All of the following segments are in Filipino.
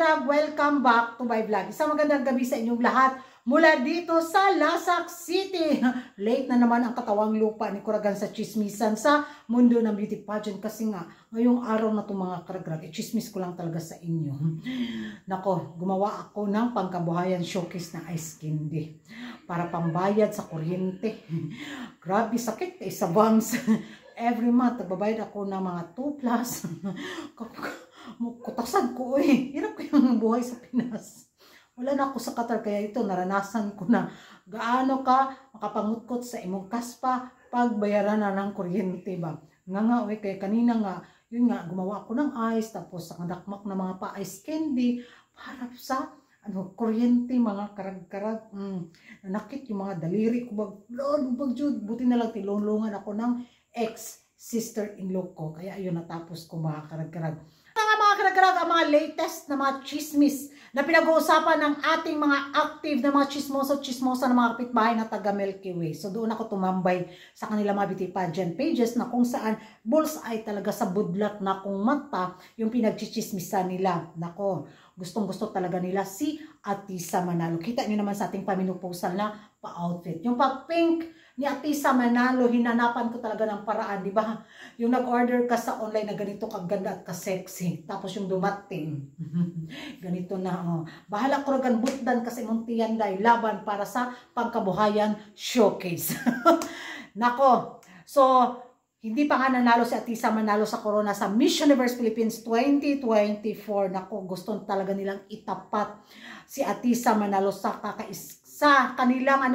Karag, welcome back to my vlog. Isang magandang gabi sa inyong lahat mula dito sa Lasak City. Late na naman ang katawang lupa ni Kuragan sa chismisan sa mundo ng beauty pageant kasi nga ngayong araw na itong mga karagrag, chismis ko lang talaga sa inyo. Nako, gumawa ako ng pangkabuhayan showcase na ice candy para pambayad sa kuryente. Grabe, sakit sa bangs. Every month, nagbabayad ako ng mga 2 plus. Kutasan ko hirap ko yung buhay sa Pinas. Wala na ako sa Qatar, kaya ito naranasan ko na gaano ka makapangutkot sa imong kaspa pagbayaran na ng kuryente ba. Nga kaya kanina nga, yun nga, gumawa ako ng ice, tapos sa kadakmak na mga pa-ice candy para sa kuryente, mga karag-karag. Nanakit yung mga daliri ko, buti na lang tilulungan ako ng ex-sister-in-law ko. Kaya ayun, natapos ko mga karag-karag. Mga karag-karag, ang mga latest na mga chismis na pinag-uusapan ng ating mga active na mga chismosa ng mga kapitbahay na taga Milky Way. So doon ako tumambay sa kanila mga beauty pageant pages na kung saan bullseye talaga sa budlat na kung mata yung pinagchichismisan nila. Nako, gustong-gusto talaga nila si Atisa Manalo. Kita nyo naman sa ating paminupusal na pa-outfit. Yung pa-pink ni Atisa Manalo, hinanapan ko talaga ng paraan, di ba? Yung nag-order ka sa online na ganito kaganda at ka-sexy. Tapos yung dumating, ganito na, bahala ko ragan butdan kasi mong tiyanday laban para sa pangkabuhayan showcase. Nako, so, hindi pa nga nanalo si Atisa Manalo sa Corona sa Miss Universe Philippines 2024. Nako, gusto talaga nilang itapat si Atisa Manalo sa kanilang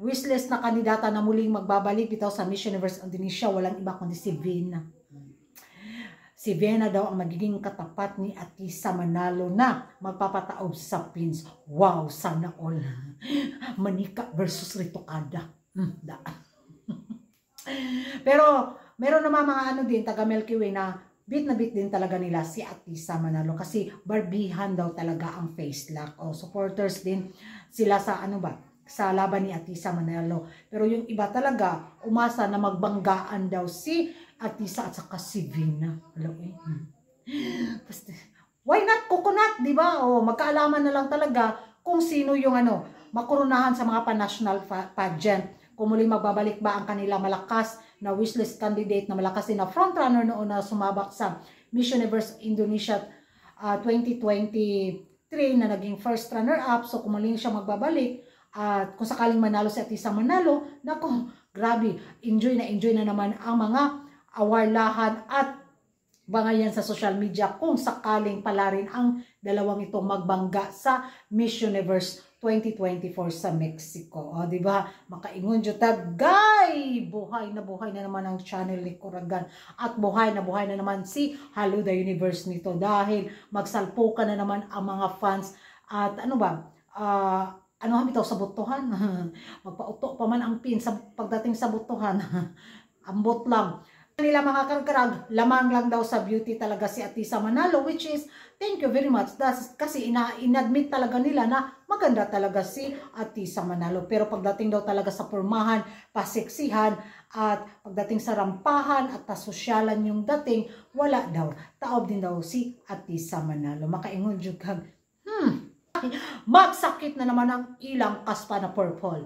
wishlist na kandidata na muling magbabalik bitaw sa Miss Universe Indonesia. Walang iba kundi si Vena. Si Vena daw ang magiging katapat ni Atisa Manalo na magpapataob sa pins. Wow, sana all. Manika versus Ritokada. Pero meron naman mga din taga Milky Way na bit din talaga nila si Atisa Manalo kasi barbihan daw talaga ang face lock. O supporters din sila sa sa laban ni Atisa Manalo. Pero yung iba talaga umasa na magbanggaan daw si Atisa at saka si Vena. Why not coconut, di ba? O magkaalaman na lang talaga kung sino yung makurunahan sa mga pa-national pageant. Kung muling magbabalik ba ang kanila malakas na wishlist candidate na malakas din na frontrunner noon na sumabak sa Miss Universe Indonesia 2023 na naging first runner-up. So kung muling siya magbabalik at kung sakaling manalo si Atisa Manalo, nako, grabe, enjoy na naman ang mga awarlahan at bangayan sa social media kung sakaling pala rin ang dalawang itong magbangga sa Miss Universe 2024 sa Mexico. O, diba? Makaingon dyan tagay! Buhay na naman ang channel ni Kuragan. At buhay na naman si Hello the Universe nito dahil magsalpukan na naman ang mga fans at bitaw sa butuhan. Magpauto pa man ang pin sa pagdating sa butuhan. Ambot lang. Nila mga karkarag, lamang lang daw sa beauty talaga si Atisa Manalo, which is, thank you very much. Kasi inadmit talaga nila na maganda talaga si Atisa Manalo. Pero pagdating daw talaga sa pormahan, paseksihan, at pagdating sa rampahan at pasosyalan yung dating, wala daw. Taob din daw si Atisa Manalo. Makaingon dyan kag, magsakit na naman ang ilang kaspa na purple.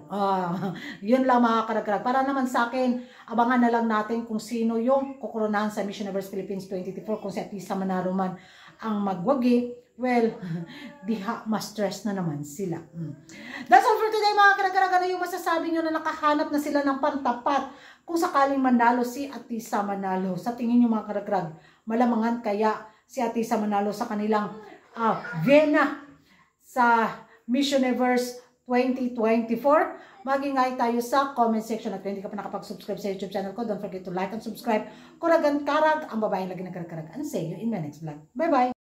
Yun lang mga karagkarag. Para naman sa akin, abangan na lang natin kung sino yung kukurunahan sa Miss Universe Philippines 2024. Kung si Atisa Manalo man ang magwagi, well, diha ma-stress na naman sila. That's all for today mga karagkarag. Ano yung masasabi nyo na nakahanap na sila ng pantapat kung sakaling manalo si Atisa Manalo? Sa tingin nyo mga karagkarag, malamangan kaya si Atisa Manalo sa kanilang Vena sa Miss Universe 2024. Mag-ingay tayo sa comment section at kung hindi ka pa nakapag-subscribe sa YouTube channel ko, don't forget to like and subscribe. Kuragan Karag, ang babaeng lagi nagkarag-karag. And see you in my next vlog. Bye-bye!